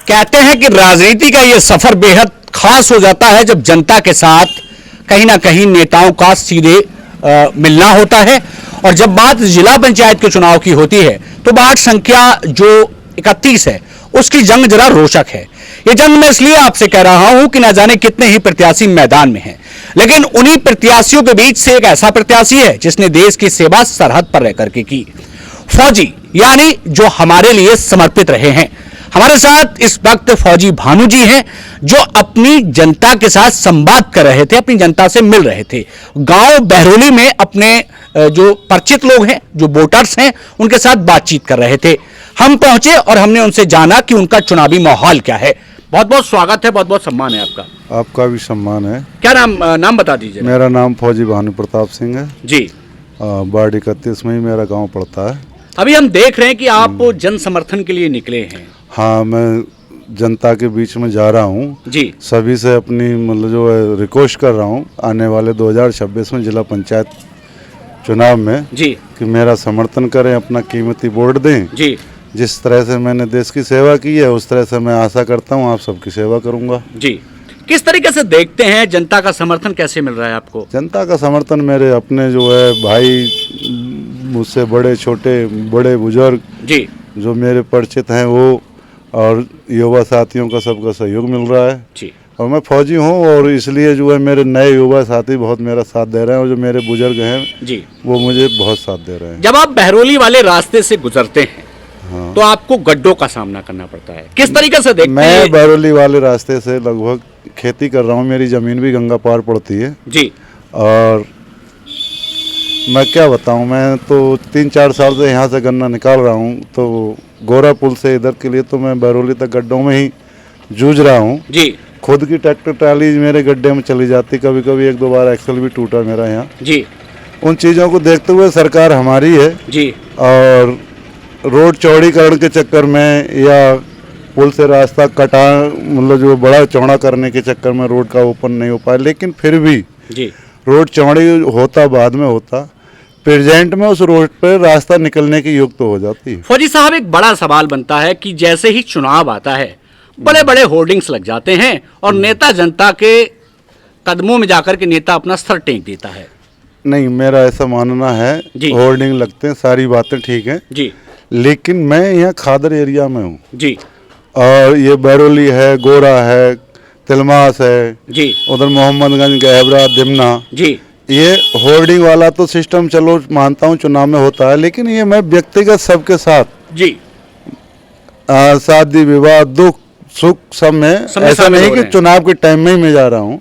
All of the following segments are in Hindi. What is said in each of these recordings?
कहते हैं कि राजनीति का ये सफर बेहद खास हो जाता है जब जनता के साथ कहीं ना कहीं नेताओं का सीधे मिलना होता है। और जब बात जिला पंचायत के चुनाव की होती है तो वार्ड संख्या जो 31 है उसकी जंग जरा रोचक है। ये जंग मैं इसलिए आपसे कह रहा हूं कि न जाने कितने ही प्रत्याशी मैदान में हैं, लेकिन उन्हीं प्रत्याशियों के बीच से एक ऐसा प्रत्याशी है जिसने देश की सेवा सरहद पर रह करके की। फौजी, यानी जो हमारे लिए समर्पित रहे हैं। हमारे साथ इस वक्त फौजी भानु जी हैं जो अपनी जनता के साथ संवाद कर रहे थे, अपनी जनता से मिल रहे थे। गांव बहरोली में अपने जो परिचित लोग हैं, जो वोटर्स हैं, उनके साथ बातचीत कर रहे थे। हम पहुंचे और हमने उनसे जाना कि उनका चुनावी माहौल क्या है। बहुत बहुत स्वागत है, बहुत बहुत सम्मान है आपका। आपका भी सम्मान है। क्या नाम बता दीजिए। मेरा नाम फौजी भानु प्रताप सिंह है जी। वार्ड 31 में ही मेरा गांव पड़ता है। अभी हम देख रहे हैं कि आप जन समर्थन के लिए निकले हैं। हाँ, मैं जनता के बीच में जा रहा हूँ जी। सभी से अपनी मतलब जो है रिक्वेस्ट कर रहा हूँ आने वाले 2026 में जिला पंचायत चुनाव में जी कि मेरा समर्थन करें, अपना कीमती वोट दें। जी। जिस तरह से मैंने देश की सेवा की है उस तरह से मैं आशा करता हूँ आप सबकी सेवा करूँगा। जी। किस तरीके से देखते हैं, जनता का समर्थन कैसे मिल रहा है आपको? जनता का समर्थन मेरे अपने जो है भाई, मुझसे बड़े छोटे, बड़े बुजुर्ग जी जो मेरे परिचित हैं वो, और युवा साथियों का सबका सहयोग मिल रहा है जी। और मैं फौजी हूँ और इसलिए जो है मेरे नए युवा साथी बहुत मेरा साथ दे रहे हैं और जो मेरे बुजुर्ग हैं जी वो मुझे बहुत साथ दे रहे हैं। जब आप बहरोली वाले रास्ते से गुजरते हैं हाँ। तो आपको गड्ढों का सामना करना पड़ता है, किस तरीके से देखते हैं? मैं बहरोली वाले रास्ते से लगभग खेती कर रहा हूँ, मेरी ज़मीन भी गंगा पार पड़ती है जी। और मैं क्या बताऊँ, मैं तो 3-4 साल से यहाँ से गन्ना निकाल रहा हूँ, तो गोरा पुल से इधर के लिए तो मैं बहरोली तक गड्ढों में ही जूझ रहा हूँ जी। खुद की ट्रैक्टर ट्राली मेरे गड्ढे में चली जाती, कभी कभी 1-2 बार एक्सल भी टूटा मेरा यहाँ जी। उन चीज़ों को देखते हुए सरकार हमारी है जी, और रोड चौड़ीकरण के चक्कर में या पुल से रास्ता कटा, मतलब जो बड़ा चौड़ा करने के चक्कर में रोड का ओपन नहीं हो पाया, लेकिन फिर भी जी रोड चौड़ी होता बाद में होता, प्रेजेंट में उस रोड पर रास्ता निकलने की युक्त हो जाती है। फौजी साहब, एक बड़ा सवाल बनता है कि जैसे ही चुनाव आता है बड़े बड़े होर्डिंग्स लग जाते हैं और नेता जनता के कदमों में जाकर के नेता अपना सर टेक देता है। नहीं, मेरा ऐसा मानना है होर्डिंग लगते हैं, सारी बातें ठीक हैं जी, लेकिन मैं यहाँ खादर एरिया में हूँ जी, और ये बहरोली है, गोरा है, तिलमास है जी, उधर मोहम्मदगंज, गहबरा, दिमना जी। ये होर्डिंग वाला तो सिस्टम चलो मानता हूँ चुनाव में होता है, लेकिन ये मैं व्यक्तिगत सबके साथ जी, शादी विवाह दुख सुख सब में, ऐसा नहीं कि चुनाव के टाइम में ही मैं जा रहा हूँ।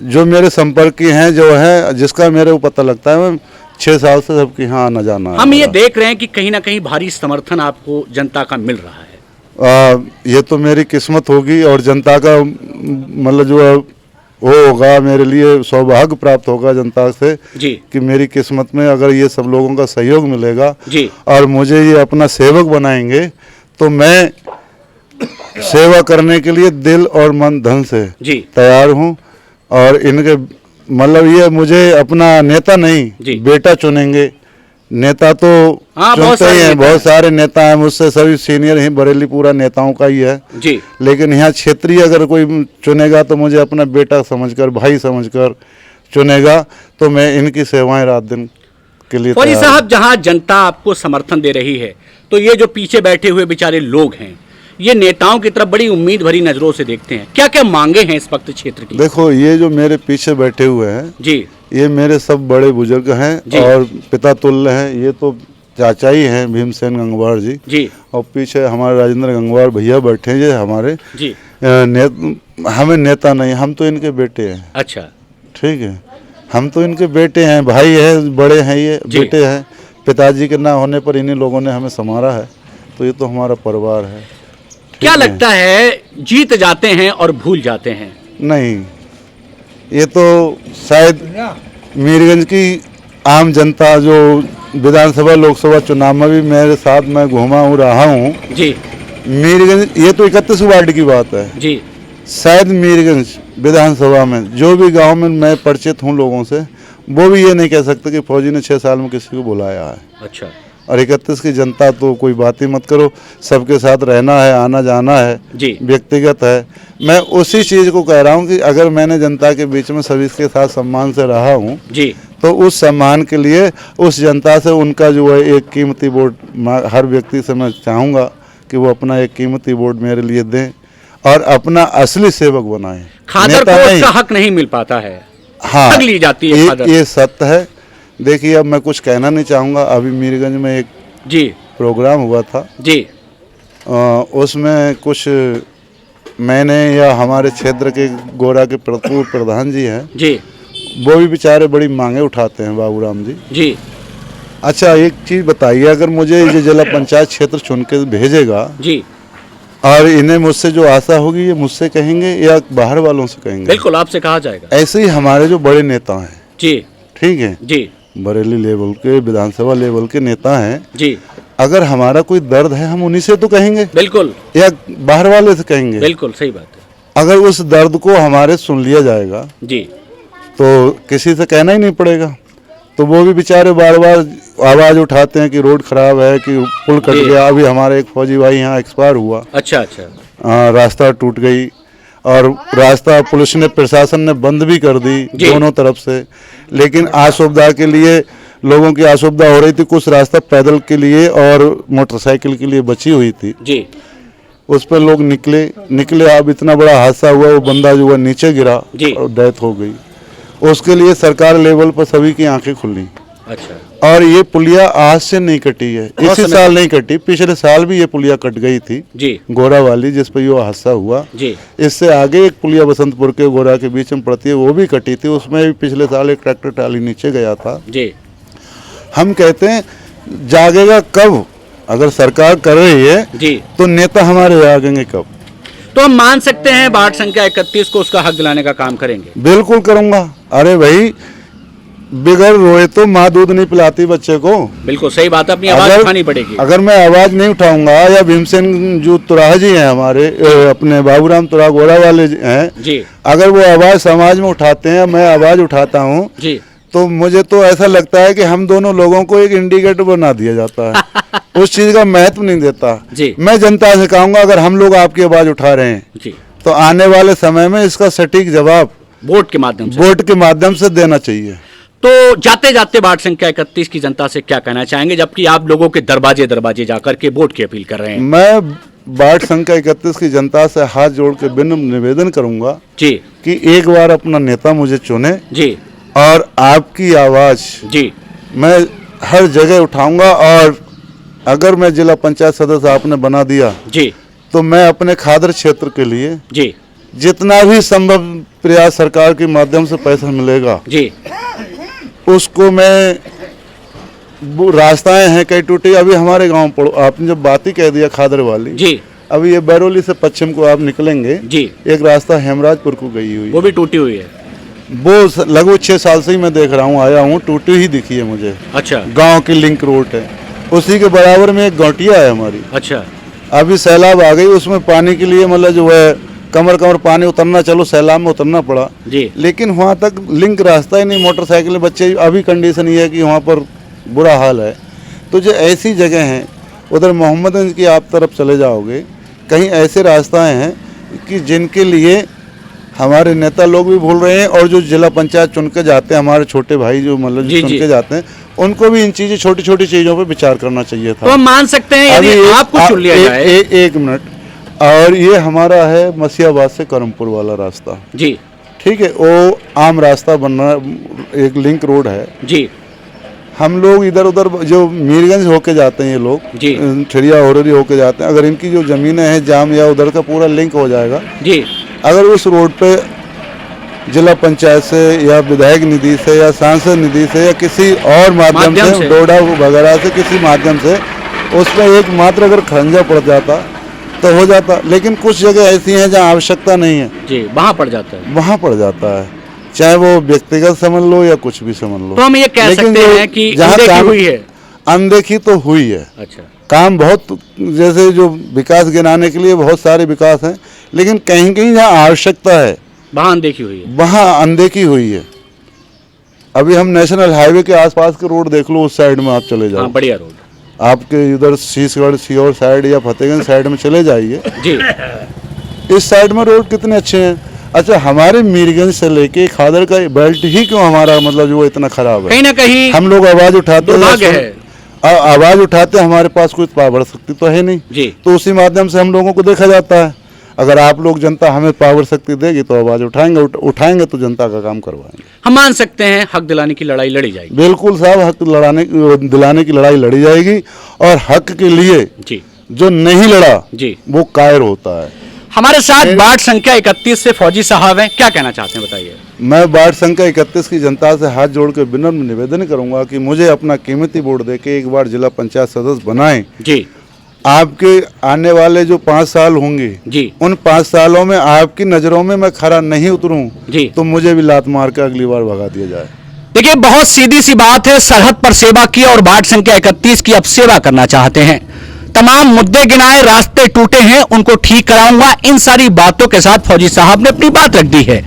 जो मेरे संपर्क की हैं, जो है जिसका मेरे को पता लगता है, मैं 6 साल से सबके यहाँ आना जाना है। हम ये देख रहे हैं कि कहीं ना कहीं भारी समर्थन आपको जनता का मिल रहा है। ये तो मेरी किस्मत होगी और जनता का मतलब जो है वो होगा, मेरे लिए सौभाग्य प्राप्त होगा जनता से जी, कि मेरी किस्मत में अगर ये सब लोगों का सहयोग मिलेगा जी, और मुझे ये अपना सेवक बनाएंगे तो मैं सेवा करने के लिए दिल और मन धन से जी तैयार हूँ। और इनके मतलब ये मुझे अपना नेता नहीं बेटा चुनेंगे। नेता तो चुनते ही हैं, बहुत सारे नेता हैं, मुझसे सभी सीनियर ही, बरेली पूरा नेताओं का ही है जी, लेकिन यहाँ क्षेत्रीय अगर कोई चुनेगा तो मुझे अपना बेटा समझकर, भाई समझकर चुनेगा, तो मैं इनकी सेवाएं रात दिन के लिए। फौजी साहब, जहाँ जनता आपको समर्थन दे रही है तो ये जो पीछे बैठे हुए बेचारे लोग हैं, ये नेताओं की तरफ बड़ी उम्मीद भरी नजरों से देखते हैं। क्या क्या मांगे हैं इस वक्त क्षेत्र की? देखो, ये जो मेरे पीछे बैठे हुए हैं जी, ये मेरे सब बड़े बुजुर्ग हैं और पिता तुल्य हैं। ये तो चाचा ही हैं, भीमसेन गंगवार जी, और पीछे हमारे राजेंद्र गंगवार भैया बैठे हैं, ये हमारे जी हमें नेता नहीं, हम तो इनके बेटे हैं। अच्छा, ठीक है, हम तो इनके बेटे हैं, भाई है, बड़े हैं, ये बेटे हैं। पिताजी के ना होने पर इन्हीं लोगों ने हमें संभाला है, तो ये तो हमारा परिवार है। क्या लगता है, जीत जाते हैं और भूल जाते हैं? नहीं, ये तो शायद मीरगंज की आम जनता जो विधानसभा लोकसभा चुनाव में भी मेरे साथ मैं घूमा हूँ, रहा हूँ जी, मीरगंज, ये तो 31 वार्ड की बात है जी, शायद मीरगंज विधानसभा में जो भी गांव में मैं परिचित हूँ लोगों से, वो भी ये नहीं कह सकते कि फौजी ने 6 साल में किसी को बुलाया है। अच्छा, और 31 की जनता तो कोई बात ही मत करो, सबके साथ रहना है, आना जाना है जी। व्यक्तिगत है। मैं उसी चीज़ को कह रहा हूँ कि अगर मैंने जनता के बीच में सभी के साथ सम्मान से रहा हूँ जी, तो उस सम्मान के लिए उस जनता से उनका जो है एक कीमती वोट हर व्यक्ति से मैं चाहूँगा कि वो अपना एक कीमती वोट मेरे लिए दें और अपना असली सेवक बनाएं। खादर को उसका हक नहीं मिल पाता है, हाँ, ठग ली जाती है खादर। ये सत्य है। देखिए अब मैं कुछ कहना नहीं चाहूँगा। अभी मीरगंज में एक जी प्रोग्राम हुआ था जी, उसमें कुछ मैंने या हमारे क्षेत्र के गोरा के पूर्व प्रधान जी हैं जी, वो भी बेचारे बड़ी मांगे उठाते हैं बाबूराम जी। जी अच्छा एक चीज़ बताइए, अगर मुझे ये जिला पंचायत क्षेत्र चुन के भेजेगा जी, और इन्हें मुझसे जो आशा होगी ये मुझसे कहेंगे या बाहर वालों से कहेंगे? बिल्कुल आपसे कहा जाएगा। ऐसे ही हमारे जो बड़े नेता हैं, जी ठीक है, जी बरेली लेवल के, विधानसभा लेवल के नेता हैं, जी, अगर हमारा कोई दर्द है हम उन्हीं से तो कहेंगे बिल्कुल या बाहर वाले से कहेंगे? बिल्कुल सही बात है। अगर उस दर्द को हमारे सुन लिया जाएगा जी तो किसी से कहना ही नहीं पड़ेगा। तो वो भी बेचारे बार बार आवाज़ उठाते हैं कि रोड खराब है, कि पुल कट गया। अभी हमारे एक फौजी भाई यहाँ एक्सपायर हुआ। अच्छा अच्छा, रास्ता टूट गई और रास्ता पुलिस ने, प्रशासन ने बंद भी कर दी दोनों तरफ से, लेकिन असुविधा के लिए लोगों की असुविधा हो रही थी। कुछ रास्ता पैदल के लिए और मोटरसाइकिल के लिए बची हुई थी जी, उस पर लोग निकले। अब इतना बड़ा हादसा हुआ, वो बंदा जो है नीचे गिरा और डेथ हो गई। उसके लिए सरकार लेवल पर सभी की आंखें खुली। अच्छा, और ये पुलिया आज से नहीं कटी है, इसी साल नहीं कटी, पिछले साल भी ये पुलिया कट गई थी जी, गोरा वाली जिस पर ये हादसा हुआ जी। इससे आगे एक पुलिया बसंतपुर के गोरा के बीच में पड़ती है, वो भी कटी थी। उसमें भी पिछले साल एक ट्रैक्टर ट्राली नीचे गया था जी। हम कहते हैं जागेगा कब? अगर सरकार कर रही है जी, तो नेता हमारे जागेंगे कब? तो हम मान सकते हैं वार्ड संख्या 31 को उसका हक दिलाने का काम करेंगे? बिल्कुल करूंगा। अरे भाई, बिगड़ रोए तो माँ दूध नहीं पिलाती बच्चे को। बिल्कुल सही बात है, अपनी आवाज उठानी पड़ेगी। अगर मैं आवाज नहीं उठाऊंगा या भीमसेन जो तुराह जी हैं हमारे, अपने बाबूराम तुराह गोरा वाले हैं जी, अगर वो आवाज समाज में उठाते हैं, मैं आवाज उठाता हूँ जी, तो मुझे तो ऐसा लगता है कि हम दोनों लोगों को एक इंडिकेटर बना दिया जाता है। उस चीज का महत्व नहीं देता जी। मैं जनता से कहूंगा अगर हम लोग आपकी आवाज उठा रहे हैं जी, तो आने वाले समय में इसका सटीक जवाब वोट के माध्यम से देना चाहिए। तो जाते जाते वार्ड संख्या 31 की जनता से क्या कहना चाहेंगे, जबकि आप लोगों के दरवाजे दरवाजे जाकर के वोट की अपील कर रहे हैं? मैं वार्ड संख्या 31 की जनता से हाथ जोड़ के विनम्र निवेदन करूंगा जी कि एक बार अपना नेता मुझे चुने जी, और आपकी आवाज जी मैं हर जगह उठाऊंगा। और अगर मैं जिला पंचायत सदस्य आपने बना दिया जी, तो मैं अपने खादर क्षेत्र के लिए जी, जितना भी संभव प्रयास सरकार के माध्यम से पैसा मिलेगा जी, उसको मैं, वो रास्ताएं हैं कई टूटी। अभी हमारे गांव पड़ो, आपने जब बात ही कह दिया खादर वाली जी, अभी ये बैरोली से पश्चिम को आप निकलेंगे जी, एक रास्ता हेमराजपुर को गई हुई, वो भी टूटी हुई है। वो लगभग 6 साल से ही मैं देख रहा हूँ, आया हूँ, टूटी ही दिखी है मुझे। अच्छा गांव की लिंक रोड है, उसी के बराबर में एक गौटिया है हमारी। अच्छा, अभी सैलाब आ गई, उसमें पानी के लिए मतलब जो है कमर कमर पानी उतरना, चलो सैलाब में उतरना पड़ा जी, लेकिन वहाँ तक लिंक रास्ता ही नहीं। मोटरसाइकिल बच्चे, अभी कंडीशन ये है कि वहाँ पर बुरा हाल है। तो जो ऐसी जगह हैं, उधर मोहम्मदगंज की आप तरफ चले जाओगे, कहीं ऐसे रास्ताएं हैं कि जिनके लिए हमारे नेता लोग भी भूल रहे हैं और जो जिला पंचायत चुन के जाते हैं, हमारे छोटे भाई जो मतलब चुन के जाते हैं, उनको भी इन चीज़ें, छोटी छोटी चीज़ों पर विचार करना चाहिए था। तो हम मान सकते हैं यदि आपको चुन लिया जाए। एक मिनट, और ये हमारा है मसीहाबाद से करमपुर वाला रास्ता जी, ठीक है, वो आम रास्ता बनना, एक लिंक रोड है जी। हम लोग इधर उधर जो मीरगंज होके जाते हैं ये लोग, ठिड़िया होररी होके जाते हैं, अगर इनकी जो ज़मीनें हैं जाम या उधर का पूरा लिंक हो जाएगा जी। अगर उस रोड पे जिला पंचायत से या विधायक निधि से या सांसद निधि से या किसी और माध्यम से, डोडा वगैरह से किसी माध्यम से उसमें एक मात्र अगर खरंजा पड़ जाता तो हो जाता। लेकिन कुछ जगह ऐसी हैं जहाँ आवश्यकता नहीं है जी, वहाँ पड़ जाता है, वहाँ पड़ जाता है, चाहे वो व्यक्तिगत समझ लो या कुछ भी समझ लो। तो हम ये कह सकते हैं कि अनदेखी हुई है। अनदेखी तो हुई है। अच्छा, काम बहुत, जैसे जो विकास गिनाने के लिए बहुत सारे विकास हैं, लेकिन कहीं कहीं जहाँ आवश्यकता है वहाँ अनदेखी हुई है, वहाँ अनदेखी हुई है। अभी हम नेशनल हाईवे के आसपास के रोड देख लो, उस साइड में आप चले जाओ, बढ़िया रोड, आपके इधर शीशगढ़ सीहोर साइड या फतेहगंज साइड में चले जाइए जी, इस साइड में रोड कितने अच्छे हैं। अच्छा, हमारे मीरगंज से लेके खादर का बेल्ट ही क्यों हमारा मतलब जो इतना खराब है? कहीं ना कहीं हम लोग आवाज उठाते हैं, आवाज उठाते हैं, हमारे पास कोई पावर शक्ति तो है नहीं जी। तो उसी माध्यम से हम लोगों को देखा जाता है। अगर आप लोग, जनता हमें पावर शक्ति देगी तो आवाज उठाएंगे, उठाएंगे तो जनता का काम करवाएंगे। हम मान सकते हैं हक दिलाने की लड़ाई लड़ी जाएगी। बिल्कुल साहब, हक दिलाने की लड़ाई लड़ी जाएगी और हक के लिए जी, जो नहीं लड़ा जी, वो कायर होता है। हमारे साथ वार्ड संख्या 31 से फौजी साहब हैं, क्या कहना चाहते हैं बताइए। मैं वार्ड संख्या 31 की जनता से हाथ जोड़ के विनम्र निवेदन करूंगा कि मुझे अपना कीमती वोट देके एक बार जिला पंचायत सदस्य बनाएं। जी, आपके आने वाले जो 5 साल होंगे जी, उन 5 सालों में आपकी नजरों में मैं खरा नहीं उतरूं जी, तो मुझे भी लात मार के अगली बार भगा दिया जाए। देखिए बहुत सीधी सी बात है, सरहद पर सेवा की और वार्ड संख्या 31 की अब सेवा करना चाहते हैं। तमाम मुद्दे गिनाए, रास्ते टूटे हैं, उनको ठीक कराऊंगा, इन सारी बातों के साथ फौजी साहब ने अपनी बात रख दी है।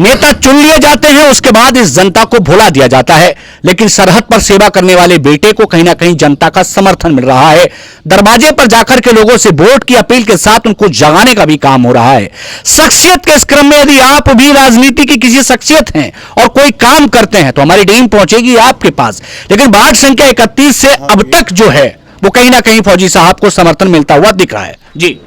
नेता चुन लिए जाते हैं, उसके बाद इस जनता को भुला दिया जाता है, लेकिन सरहद पर सेवा करने वाले बेटे को कहीं ना कहीं जनता का समर्थन मिल रहा है। दरवाजे पर जाकर के लोगों से वोट की अपील के साथ उनको जगाने का भी काम हो रहा है। शख्सियत के इस क्रम में यदि आप भी राजनीति की किसी शख्सियत हैं और कोई काम करते हैं तो हमारी टीम पहुंचेगी आपके पास। लेकिन वार्ड संख्या 31 से अब तक जो है वो कहीं ना कहीं फौजी साहब को समर्थन मिलता हुआ दिख रहा है। जी,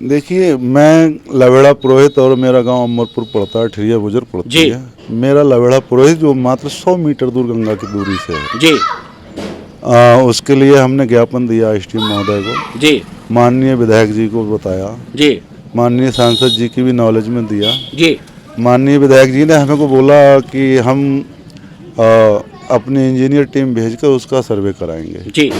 देखिए, मैं लवेड़ा पुरोहित और मेरा गांव अमरपुर पड़ता है, ठिरिया बुजुर्ग पड़ती है। मेरा लवेड़ा पुरोहित जो मात्र 100 मीटर दूर गंगा की दूरी से है जी, उसके लिए हमने ज्ञापन दिया एसडीएम महोदय को जी, माननीय विधायक जी को बताया जी, माननीय सांसद जी की भी नॉलेज में दिया जी। माननीय विधायक जी ने हमें को बोला कि हम अपनी इंजीनियर टीम भेजकर उसका सर्वे कराएंगे जी।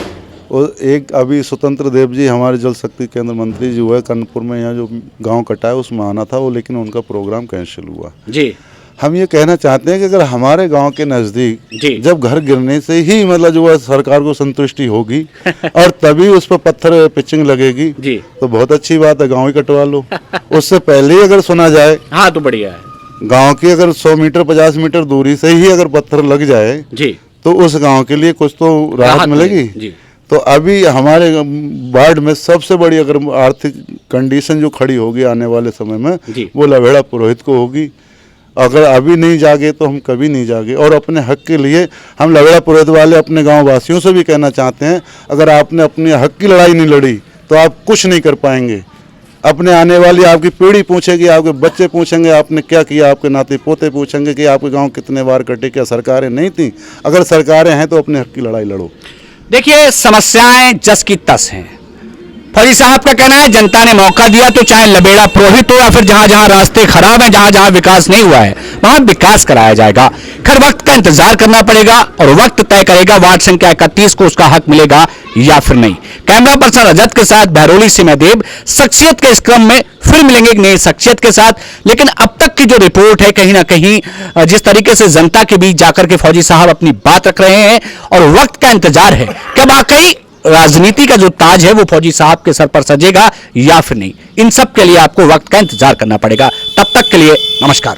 और एक अभी स्वतंत्र देव जी हमारे जल शक्ति केंद्र मंत्री जी हुए, कानपुर में यहाँ जो गांव कटा है उसमें आना था वो, लेकिन उनका प्रोग्राम कैंसिल हुआ जी। हम ये कहना चाहते हैं कि अगर हमारे गांव के नज़दीक जब घर गिरने से ही मतलब जो है सरकार को संतुष्टि होगी और तभी उस पर पत्थर पिचिंग लगेगी जी, तो बहुत अच्छी बात है, गाँव ही कटवा लो। उससे पहले ही अगर सुना जाए हाँ तो बढ़िया है। गाँव की अगर 100 मीटर 50 मीटर दूरी से ही अगर पत्थर लग जाए जी तो उस गाँव के लिए कुछ तो राहत मिलेगी जी। तो अभी हमारे वार्ड में सबसे बड़ी अगर आर्थिक कंडीशन जो खड़ी होगी आने वाले समय में वो लवेड़ा पुरोहित को होगी। अगर अभी नहीं जागे तो हम कभी नहीं जागे। और अपने हक के लिए हम लवेड़ा पुरोहित वाले अपने गांव वासियों से भी कहना चाहते हैं, अगर आपने अपने हक की लड़ाई नहीं लड़ी तो आप कुछ नहीं कर पाएंगे। अपने आने वाली आपकी पीढ़ी पूछेगी, आपके बच्चे पूछेंगे आपने क्या किया, आपके नाते पोते पूछेंगे कि आपके गाँव कितने बार कटे, क्या सरकारें नहीं थी। अगर सरकारें हैं तो अपने हक की लड़ाई लड़ो। देखिए, समस्याएं जस की तस हैं। फौजी साहब का कहना है जनता ने मौका दिया तो चाहे लवेड़ा पुरोहित हो या फिर जहां जहां रास्ते खराब हैं, जहां जहां विकास नहीं हुआ है वहां विकास कराया जाएगा। खैर वक्त का इंतजार करना पड़ेगा और वक्त तय करेगा वार्ड संख्या 31 को उसका हक मिलेगा या फिर नहीं। कैमरा पर्सन रजत के साथ बहरोली से मैं देव। शख्सियत के इस क्रम में फिर मिलेंगे एक नई शख्सियत के साथ। लेकिन अब तक की जो रिपोर्ट है कहीं ना कहीं जिस तरीके से जनता के बीच जाकर के फौजी साहब अपनी बात रख रहे हैं और वक्त का इंतजार है कि वाकई राजनीति का जो ताज है वो फौजी साहब के सर पर सजेगा या फिर नहीं। इन सब के लिए आपको वक्त का इंतजार करना पड़ेगा। तब तक के लिए नमस्कार।